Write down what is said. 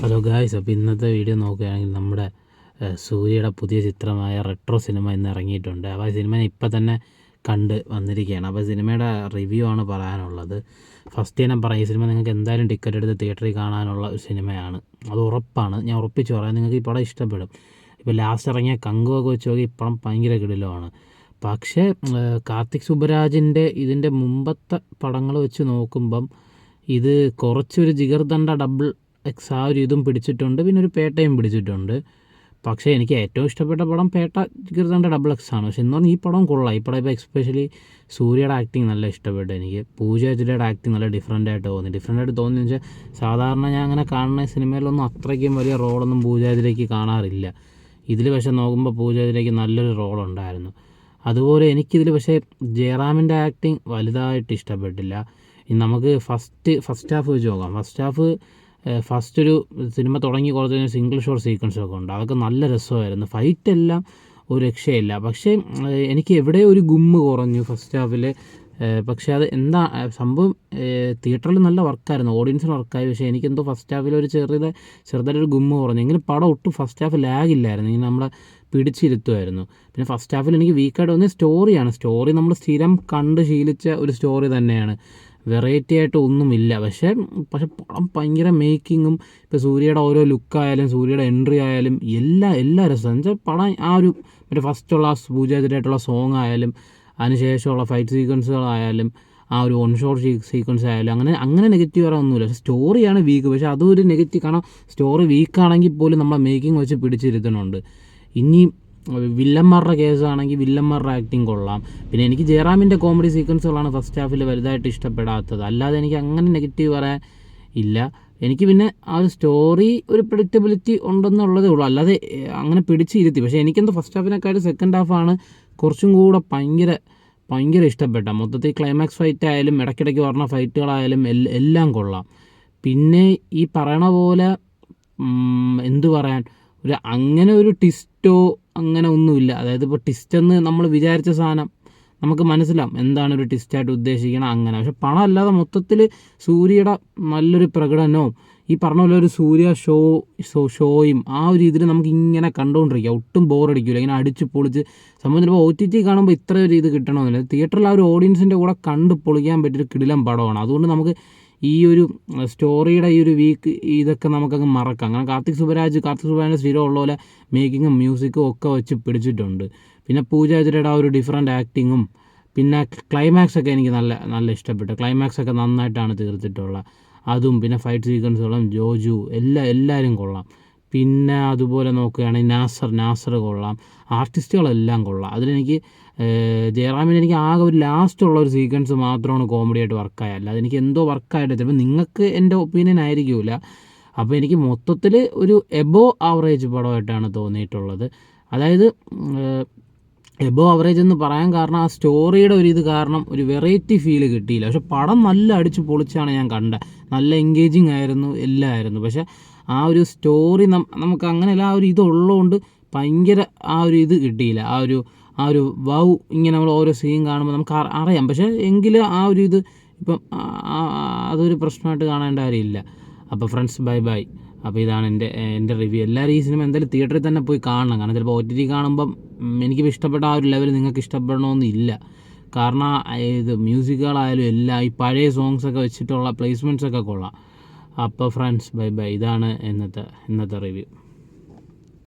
Hello guys, അപ്പോൾ ഇന്നത്തെ video നോക്കുകയാണെങ്കിൽ നമ്മുടെ സൂര്യയുടെ പുതിയ ചിത്രമായ റെട്രോ സിനിമ ഇന്ന് ഇറങ്ങിയിട്ടുണ്ട്. അപ്പോൾ ആ സിനിമ ഇപ്പം തന്നെ കണ്ട് വന്നിരിക്കുകയാണ്. അപ്പോൾ സിനിമയുടെ റിവ്യൂ ആണ് പറയാനുള്ളത്. ഫസ്റ്റ് ഞാൻ പറയാം, ഈ സിനിമ നിങ്ങൾക്ക് എന്തായാലും ടിക്കറ്റ് എടുത്ത് തിയേറ്ററിൽ കാണാനുള്ള ഒരു സിനിമയാണ്, അത് ഉറപ്പാണ്. ഞാൻ ഉറപ്പിച്ച് പറയാം, നിങ്ങൾക്ക് ഈ പടം ഇഷ്ടപ്പെടും. ഇപ്പോൾ ലാസ്റ്റ് ഇറങ്ങിയ കങ്കുവൊക്കെ വെച്ച് നോക്കി ഇപ്പം ഭയങ്കര കിടിലമാണ്. പക്ഷേ കാർത്തിക് സുബരാജിൻ്റെ ഇതിൻ്റെ മുമ്പത്തെ പടങ്ങൾ വെച്ച് നോക്കുമ്പം ഇത് കുറച്ചൊരു ജിഗർദണ്ഡ ഡബിൾ എക്സ് ആ ഒരു ഇതും പിടിച്ചിട്ടുണ്ട്, പിന്നെ ഒരു പേട്ടയും പിടിച്ചിട്ടുണ്ട്. പക്ഷേ എനിക്ക് ഏറ്റവും ഇഷ്ടപ്പെട്ട പടം പേട്ട ജിഗർദണ്ഡ ഡബിൾ എക്സ് ആണ്. പക്ഷെ എന്ന് പറഞ്ഞാൽ ഈ പടം കൊള്ളാം. ഈ പടം ഇപ്പോൾ എക്സ്പെഷ്യലി സൂര്യയുടെ ആക്ടിങ് നല്ല ഇഷ്ടപ്പെട്ടു എനിക്ക്. പൂജ ഹെഗ്ഡെയുടെ ആക്ടിങ് നല്ല ഡിഫറൻ്റ് ആയിട്ട് തോന്നി. വെച്ചാൽ സാധാരണ ഞാൻ അങ്ങനെ കാണുന്ന സിനിമയിലൊന്നും അത്രയ്ക്കും വലിയ റോളൊന്നും പൂജ ഹെഗ്ഡെയ്ക്ക് കാണാറില്ല. ഇതിൽ പക്ഷേ നോക്കുമ്പോൾ പൂജ ഹെഗ്ഡെയ്ക്ക് നല്ലൊരു റോളുണ്ടായിരുന്നു. അതുപോലെ എനിക്കിതിൽ പക്ഷേ ജയറാമിൻ്റെ ആക്ടിങ് വലുതായിട്ട് ഇഷ്ടപ്പെട്ടില്ല. നമുക്ക് ഫസ്റ്റ് ഹാഫ് വെച്ച് നോക്കാം. ഫസ്റ്റ് ഒരു സിനിമ തുടങ്ങി കുറച്ച് സിംഗിൾ ഷോട്ട് സീക്വൻസൊക്കെ ഉണ്ട്, അതൊക്കെ നല്ല രസമായിരുന്നു. ഫൈറ്റെല്ലാം ഒരു രക്ഷയില്ല. പക്ഷേ എനിക്ക് എവിടെ ഒരു ഗുമ്മ് കുറഞ്ഞു ഫസ്റ്റ് ഹാഫിൽ. പക്ഷേ അത് എന്താ സംഭവം, തിയേറ്ററിൽ നല്ല വർക്കായിരുന്നു, ഓഡിയൻസിന് വർക്കായി. പക്ഷേ എനിക്കെന്തോ ഫസ്റ്റ് ഹാഫിൽ ഒരു ചെറുതായിട്ടൊരു ഗുമ്മ് കുറഞ്ഞു. എങ്കിലും പടം ഒട്ടും ഫസ്റ്റ് ഹാഫ് ലാഗില്ലായിരുന്നു, ഇങ്ങനെ നമ്മളെ പിടിച്ചിരുത്തുമായിരുന്നു. പിന്നെ ഫസ്റ്റ് ഹാഫിൽ എനിക്ക് വീക്കായിട്ട് തോന്നിയ സ്റ്റോറി നമ്മൾ സ്ഥിരം കണ്ട് ശീലിച്ച ഒരു സ്റ്റോറി തന്നെയാണ്, വെറൈറ്റി ആയിട്ട് ഒന്നുമില്ല. പക്ഷേ പടം ഭയങ്കര മേക്കിങ്ങും ഇപ്പോൾ സൂര്യയുടെ ഓരോ ലുക്കായാലും സൂര്യയുടെ എൻട്രി ആയാലും എല്ലാ രസം. എന്നുവെച്ചാൽ പടം ആ ഒരു മറ്റേ ഫസ്റ്റുള്ള പൂജ ഹെഗ്ഡെയായിട്ടുള്ള സോങ് ആയാലും അതിനുശേഷമുള്ള ഫൈറ്റ് സീക്വൻസുകളായാലും ആ ഒരു വൺ ഷോട്ട് സീക്വൻസ് ആയാലും അങ്ങനെ നെഗറ്റീവ് പറയാനൊന്നുമില്ല. പക്ഷേ സ്റ്റോറിയാണ് വീക്ക്. പക്ഷേ അതും ഒരു നെഗറ്റീവ്, കാരണം സ്റ്റോറി വീക്കാണെങ്കിൽ പോലും നമ്മളെ മേക്കിംഗ് വെച്ച് പിടിച്ചിരുത്തുന്നുണ്ട്. ഇനി വില്ലന്മാരുടെ കേസാണെങ്കിൽ വില്ലന്മാരുടെ ആക്ടിങ് കൊള്ളാം. പിന്നെ എനിക്ക് ജയറാമിൻ്റെ കോമഡി സീക്വൻസുകളാണ് ഫസ്റ്റ് ഹാഫിൽ വലുതായിട്ട് ഇഷ്ടപ്പെടാത്തത്. അല്ലാതെ എനിക്ക് അങ്ങനെ നെഗറ്റീവ് പറയാൻ ഇല്ല. എനിക്ക് പിന്നെ ആ ഒരു സ്റ്റോറി ഒരു പ്രെഡിക്റ്റബിലിറ്റി ഉണ്ടെന്നുള്ളതേ ഉള്ളൂ, അല്ലാതെ അങ്ങനെ പിടിച്ചിരുത്തി. പക്ഷേ എനിക്കെന്തോ ഫസ്റ്റ് ഹാഫിനെക്കാളും സെക്കൻഡ് ഹാഫാണ് കുറച്ചും കൂടെ ഭയങ്കര ഇഷ്ടപ്പെട്ട. മൊത്തത്തിൽ ക്ലൈമാക്സ് ഫൈറ്റ് ആയാലും ഇടയ്ക്കിടയ്ക്ക് പറഞ്ഞ ഫൈറ്റുകളായാലും എല്ലാം കൊള്ളാം. പിന്നെ ഈ പറയണ പോലെ എന്തു പറയാൻ, അങ്ങനെ ഒരു ട്വിസ്റ്റോ അങ്ങനെ ഒന്നുമില്ല. അതായത് ഇപ്പോൾ ട്വിസ്റ്റെന്ന് നമ്മൾ വിചാരിച്ച സാധനം നമുക്ക് മനസ്സിലാവും എന്താണ് ഒരു ട്വിസ്റ്റായിട്ട് ഉദ്ദേശിക്കണം അങ്ങനെ. പക്ഷെ പണം അല്ലാതെ മൊത്തത്തിൽ സൂര്യയുടെ നല്ലൊരു പ്രകടനവും ഈ പറഞ്ഞ പോലെ ഒരു സൂര്യ ഷോയും ആ ഒരു ഇതിൽ നമുക്ക് ഇങ്ങനെ കണ്ടുകൊണ്ടിരിക്കുക, ഒട്ടും ബോറടിക്കില്ല. ഇങ്ങനെ അടിച്ച് പൊളിച്ച് സംഭവം. ചിലപ്പോൾ OTT കാണുമ്പോൾ ഇത്ര ഒരു ഇത് കിട്ടണമെന്നില്ല, തിയേറ്ററിൽ ആ ഒരു ഓഡിയൻസിൻ്റെ കൂടെ കണ്ട് പൊളിക്കാൻ പറ്റിയൊരു കിടിലം പടമാണ്. അതുകൊണ്ട് നമുക്ക് ഈ ഒരു സ്റ്റോറിയുടെ ഈ ഒരു വീക്ക് ഇതൊക്കെ നമുക്കങ്ങ് മറക്കാം. അങ്ങനെ കാർത്തിക് സുബരാജിൻ്റെ സ്ഥിരം ഉള്ള പോലെ മേക്കിങ്ങും മ്യൂസിക്കും ഒക്കെ വെച്ച് പിടിച്ചിട്ടുണ്ട്. പിന്നെ പൂജ ഹെഗ്ഡെയുടെ ആ ഒരു ഡിഫറൻറ്റ് ആക്ടിങ്ങും പിന്നെ ക്ലൈമാക്സൊക്കെ എനിക്ക് നല്ല ഇഷ്ടപ്പെട്ടു. ക്ലൈമാക്സൊക്കെ നന്നായിട്ടാണ് തീർത്തിട്ടുള്ളത്. അതും പിന്നെ ഫൈറ്റ് സീക്വൻസുകളും ജോജു എല്ലാവരും കൊള്ളാം. പിന്നെ അതുപോലെ നോക്കുകയാണെങ്കിൽ നാസർ കൊള്ളാം. ആർട്ടിസ്റ്റുകളെല്ലാം കൊള്ളാം. അതിലെനിക്ക് ജയറാമിന് എനിക്ക് ആകെ ഒരു ലാസ്റ്റുള്ള ഒരു സീക്വൻസ് മാത്രമാണ് കോമഡി ആയിട്ട് വർക്കായത്. അല്ലാതെ എനിക്ക് എന്തോ വർക്കായിട്ട് ചിലപ്പോൾ നിങ്ങൾക്ക് എൻ്റെ ഒപ്പീനിയൻ ആയിരിക്കില്ല. അപ്പോൾ എനിക്ക് മൊത്തത്തിൽ ഒരു എബോ ആവറേജ് പടമായിട്ടാണ് തോന്നിയിട്ടുള്ളത്. അതായത് എബോ ആവറേജ് എന്ന് പറയാൻ കാരണം ആ സ്റ്റോറിയുടെ ഒരു ഇത് കാരണം ഒരു വെറൈറ്റി ഫീൽ കിട്ടിയില്ല. പക്ഷെ പടം നല്ല അടിച്ച് പൊളിച്ചാണ് ഞാൻ കണ്ടത്, നല്ല എൻഗേജിങ് ആയിരുന്നു, എല്ലാം ആയിരുന്നു. പക്ഷേ ആ ഒരു സ്റ്റോറി നമുക്ക് അങ്ങനെയല്ല, ആ ഒരു ഇതുള്ളതുകൊണ്ട് ഭയങ്കര ആ ഒരു ഇത് കിട്ടിയില്ല. ആ ഒരു ഇങ്ങനെ നമ്മൾ ഓരോ സീൻ കാണുമ്പോൾ നമുക്ക് അറിയാം. പക്ഷേ എങ്കിലും ആ ഒരു ഇത് ഇപ്പം അതൊരു പ്രശ്നമായിട്ട് കാണേണ്ട കാര്യമില്ല. അപ്പോൾ ഫ്രണ്ട്സ്, ബൈ. അപ്പോൾ ഇതാണ് എൻ്റെ റിവ്യൂ. എല്ലാവരും ഈ സിനിമ എന്തായാലും തിയേറ്ററിൽ തന്നെ പോയി കാണണം. കാരണം ചിലപ്പോൾ OTT കാണുമ്പം എനിക്ക് ഇഷ്ടപ്പെട്ട ആ ഒരു ലെവൽ നിങ്ങൾക്ക് ഇഷ്ടപ്പെടണമെന്നില്ല. കാരണം ഇത് മ്യൂസിക്കുകളായാലും എല്ലാം ഈ പഴയ സോങ്സൊക്കെ വെച്ചിട്ടുള്ള പ്ലേസ്മെൻറ്റ്സൊക്കെ കൊള്ളാം. അപ്പോൾ ഫ്രണ്ട്സ്, ബൈ. ഇതാണ് ഇന്നത്തെ റിവ്യൂ.